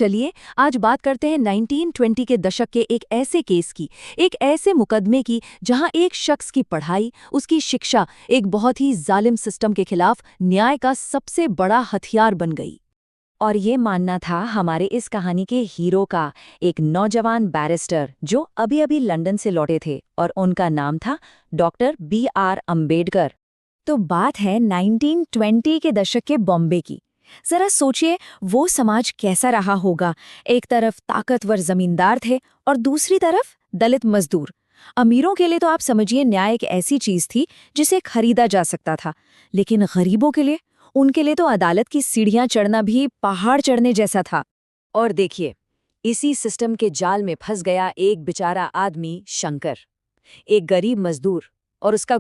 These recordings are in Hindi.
चलिए आज बात करते हैं 1920 के दशक के एक ऐसे केस की, एक ऐसे मुकदमे की जहां एक शख्स की पढ़ाई, उसकी शिक्षा एक बहुत ही जालिम सिस्टम के खिलाफ न्याय का सबसे बड़ा हथियार बन गई। और ये मानना था हमारे इस कहानी के हीरो का, एक नौजवान बैरिस्टर जो अभी अभी लंदन से लौटे थे और उनका नाम था डॉक्टर B.R. अम्बेडकर। तो बात है 1920 के दशक के बॉम्बे की। जरा सोचिए वो समाज कैसा रहा होगा। एक तरफ ताकतवर जमींदार थे और दूसरी तरफ दलित मजदूर। अमीरों के लिए तो आप समझिए न्याय एक ऐसी चीज थी जिसे खरीदा जा सकता था, लेकिन गरीबों के लिए, उनके लिए तो अदालत की सीढ़ियां चढ़ना भी पहाड़ चढ़ने जैसा था। और देखिए, इसी सिस्टम के जाल में फंस गया एक बेचारा आदमी, शंकर, एक गरीब मजदूर। और उसका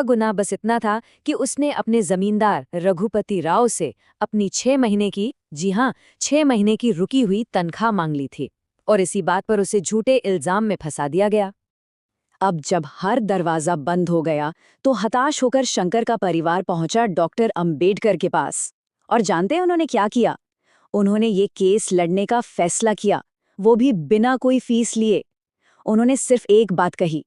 गुनाह बस इतना था कि उसने अपने जमींदार रघुपति राव से अपनी 6 महीने की, जी हाँ, 6 महीने की रुकी हुई तनख्वाह मांग ली थी। और इसी बात पर उसे झूठे इल्जाम में फंसा दिया गया। अब जब हर दरवाजा बंद हो गया तो हताश होकर शंकर का परिवार पहुंचा डॉक्टर अंबेडकर के पास। और जानते हैं उन्होंने क्या किया? उन्होंने ये केस लड़ने का फैसला किया, वो भी बिना कोई फीस लिए। उन्होंने सिर्फ एक बात कही,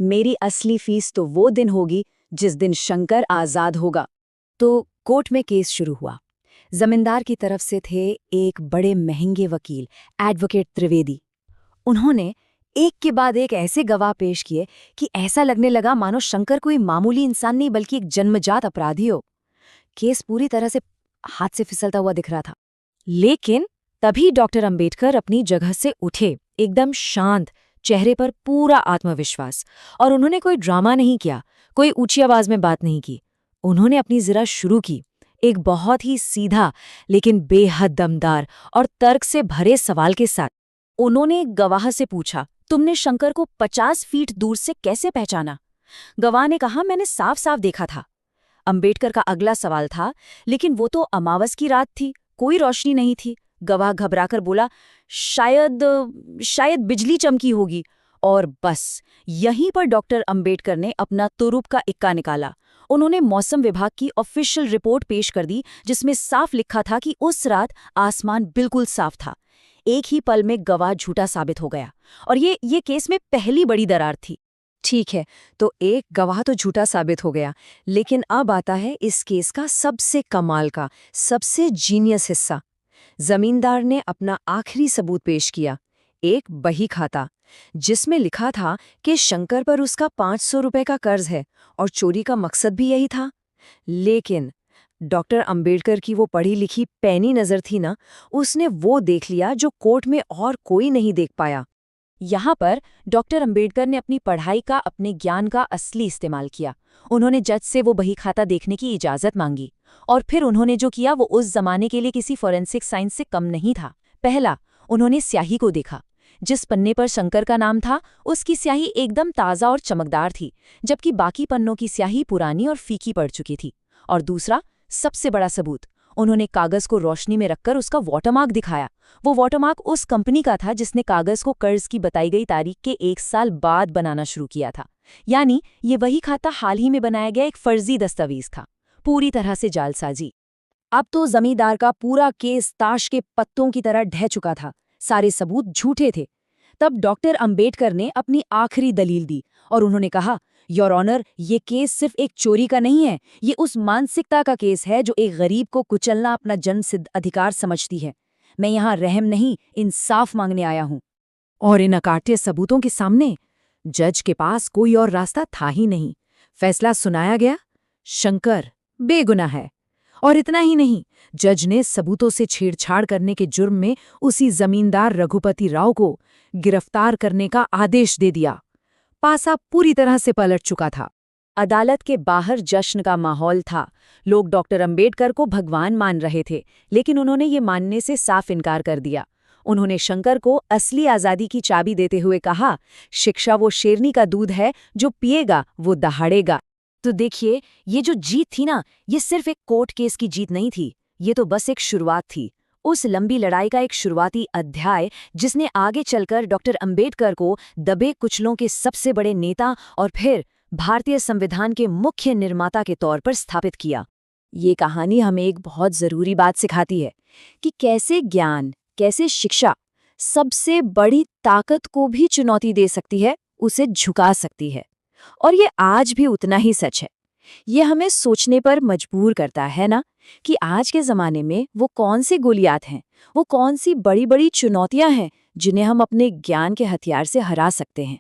मेरी असली फीस तो वो दिन होगी जिस दिन शंकर आजाद होगा। तो कोर्ट में केस शुरू हुआ। जमींदार की तरफ से थे एक बड़े महंगे वकील, एडवोकेट त्रिवेदी। उन्होंने एक के बाद एक ऐसे गवाह पेश किए कि ऐसा लगने लगा मानो शंकर कोई मामूली इंसान नहीं बल्कि एक जन्मजात अपराधी हो। केस पूरी तरह से हाथ से फिसलता हुआ दिख रहा था। लेकिन तभी डॉक्टर अंबेडकर अपनी जगह से उठे, एकदम शांत, चेहरे पर पूरा आत्मविश्वास। और उन्होंने कोई ड्रामा नहीं किया, कोई ऊंची आवाज में बात नहीं की। उन्होंने अपनी जिरा शुरू की, एक बहुत ही सीधा लेकिन बेहद दमदार और तर्क से भरे सवाल के साथ। उन्होंने गवाह से पूछा, तुमने शंकर को 50 फीट दूर से कैसे पहचाना? गवाह ने कहा, मैंने साफ साफ देखा था। अंबेडकर का अगला सवाल था, लेकिन वो तो अमावस की रात थी, कोई रोशनी नहीं थी। गवाह घबराकर बोला, शायद बिजली चमकी होगी। और बस यहीं पर डॉक्टर अंबेडकर ने अपना तुरुप का इक्का निकाला। उन्होंने मौसम विभाग की ऑफिशियल रिपोर्ट पेश कर दी, जिसमें साफ लिखा था कि उस रात आसमान बिल्कुल साफ था। एक ही पल में गवाह झूठा साबित हो गया। और ये केस में पहली बड़ी दरार थी। ठीक है, तो एक गवाह तो झूठा साबित हो गया, लेकिन अब आता है इस केस का सबसे कमाल का, सबसे जीनियस हिस्सा। जमींदार ने अपना आखिरी सबूत पेश किया, एक बही खाता जिसमें लिखा था कि शंकर पर उसका 500 रुपए का कर्ज है और चोरी का मकसद भी यही था। लेकिन डॉक्टर अंबेडकर की वो पढ़ी लिखी पैनी नजर थी ना, उसने वो देख लिया जो कोर्ट में और कोई नहीं देख पाया। यहाँ पर डॉक्टर अंबेडकर ने अपनी पढ़ाई का, अपने ज्ञान का असली इस्तेमाल किया। उन्होंने जज से वो बही खाता देखने की इजाजत मांगी। और फिर उन्होंने जो किया वो उस जमाने के लिए किसी फॉरेंसिक साइंस से कम नहीं था। पहला, उन्होंने स्याही को देखा। जिस पन्ने पर शंकर का नाम था, उसकी स्याही एकदम ताज़ा और चमकदार थी, जबकि बाकी पन्नों की स्याही पुरानी और फीकी पड़ चुकी थी। और दूसरा, सबसे बड़ा सबूत, उन्होंने कागज को रोशनी में रखकर उसका वाटरमार्क दिखाया। वो वाटरमार्क उस कंपनी का था जिसने कागज को कर्ज की बताई गई तारीख के 1 साल बाद बनाना शुरू किया था। यानी ये वही खाता हाल ही में बनाया गया एक फर्जी दस्तावेज था, पूरी तरह से जालसाजी। अब तो जमींदार का पूरा केस ताश के पत्तों की तरह ढह चुका था। सारे सबूत झूठे थे। तब डॉक्टर अंबेडकर ने अपनी आखिरी दलील दी और उन्होंने कहा, योर ऑनर, ये केस सिर्फ एक चोरी का नहीं है, ये उस मानसिकता का केस है जो एक गरीब को कुचलना अपना जन्मसिद्ध अधिकार समझती है। मैं यहाँ रहम नहीं, इंसाफ मांगने आया हूँ। और इन अकाट्य सबूतों के सामने जज के पास कोई और रास्ता था ही नहीं। फैसला सुनाया गया, शंकर बेगुनाह है। और इतना ही नहीं, जज ने सबूतों से छेड़छाड़ करने के जुर्म में उसी जमींदार रघुपति राव को गिरफ्तार करने का आदेश दे दिया। पासा पूरी तरह से पलट चुका था। अदालत के बाहर जश्न का माहौल था। लोग डॉक्टर अंबेडकर को भगवान मान रहे थे, लेकिन उन्होंने ये मानने से साफ इनकार कर दिया। उन्होंने शंकर को असली आज़ादी की चाबी देते हुए कहा, शिक्षा वो शेरनी का दूध है, जो पिएगा वो दहाड़ेगा। तो देखिए, ये जो जीत थी ना, ये सिर्फ एक कोर्ट केस की जीत नहीं थी, ये तो बस एक शुरुआत थी। उस लंबी लड़ाई का एक शुरुआती अध्याय जिसने आगे चलकर डॉक्टर अंबेडकर को दबे कुचलों के सबसे बड़े नेता और फिर भारतीय संविधान के मुख्य निर्माता के तौर पर स्थापित किया। ये कहानी हमें एक बहुत ज़रूरी बात सिखाती है कि कैसे ज्ञान, कैसे शिक्षा सबसे बड़ी ताकत को भी चुनौती दे सकती है, उसे झुका सकती है। और ये आज भी उतना ही सच है। ये हमें सोचने पर मजबूर करता है ना, कि आज के ज़माने में वो कौन सी गोलियात हैं, वो कौन सी बड़ी-बड़ी चुनौतियां हैं जिन्हें हम अपने ज्ञान के हथियार से हरा सकते हैं।